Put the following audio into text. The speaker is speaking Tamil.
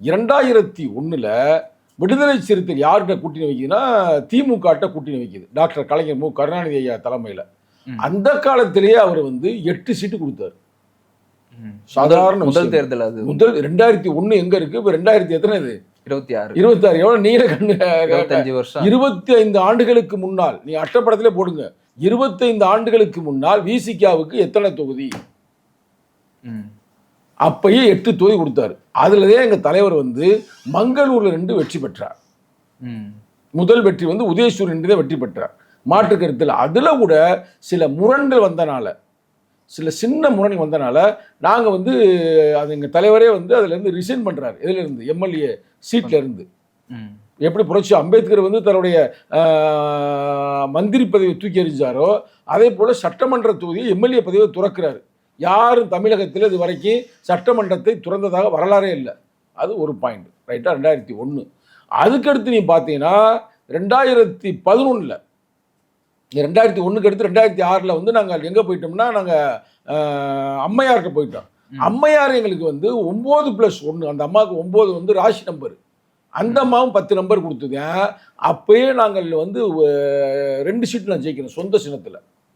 2001 விடுதலை சிறுத்தைகள் யார்கிட்ட கூட்டணி வைக்குதுன்னா திமுக கூட்டணி வைக்குது. டாக்டர் கலைஞர் மு கருணாநிதி ஐயா தலைமையில். அந்த காலத்திலேயே அவர் வந்து 8 சீட்டு கொடுத்தாரு. சாதாரண முதல் தேர்தல் அது. முதல் 2001 எங்க இருக்கு? இப்போ 2000 எத்தனை இது? 26. எவ்வளவு நீல கண்ணு. 25 வருஷம். 25 ஆண்டுகளுக்கு முன்னால் நீ அட்டப்படத்திலே போடுங்க. 25 ஆண்டுகளுக்கு முன்னால் விசிகாவுக்கு எத்தனை தொகுதி? அப்பயே 8 தொகுதி கொடுத்தாரு. அதுலதே எங்க தலைவர் வந்து மங்களூர்ல 2 வெற்றி பெற்றார். முதல் வெற்றி வந்து உதயசூரியன் வெற்றி பெற்றார். மாற்று கருத்தில். அதுல கூட சில முரண்கள் வந்தனால, சில சின்ன முரண் வந்தனால நாங்கள் வந்து அது எங்கள் தலைவரே வந்து அதுலேருந்து ரிசைன் பண்ணுறாரு. இதிலிருந்து எம்எல்ஏ சீட்டில் இருந்து. எப்படி புரட்சி அம்பேத்கர் வந்து தன்னுடைய மந்திரி பதவியை தூக்கி எறிஞ்சாரோ அதே போல் சட்டமன்ற தொகுதியை எம்எல்ஏ பதவியை துறக்கிறாரு. யாரும் தமிழகத்தில் இது வரைக்கும் சட்டமன்றத்தை துறந்ததாக வரலாறே இல்லை. அது ஒரு பாயிண்ட். ரைட்டாக 2001. அதுக்கடுத்து நீ பார்த்தீங்கன்னா 2011 2001க்கு அடுத்து 2006 வந்து நாங்கள் எங்கே போயிட்டோம்னா நாங்கள் அம்மையார்கிட்ட போயிட்டோம். அம்மையார் எங்களுக்கு வந்து 9+1, அந்த அம்மாவுக்கு 9 வந்து ராசி நம்பர், அந்த அம்மாவும் 10 நம்பர் கொடுத்தது. அப்பயே நாங்கள் வந்து 2 சீட்டு நான் ஜெயிக்கிறோம் சொந்த சின்னத்தில்.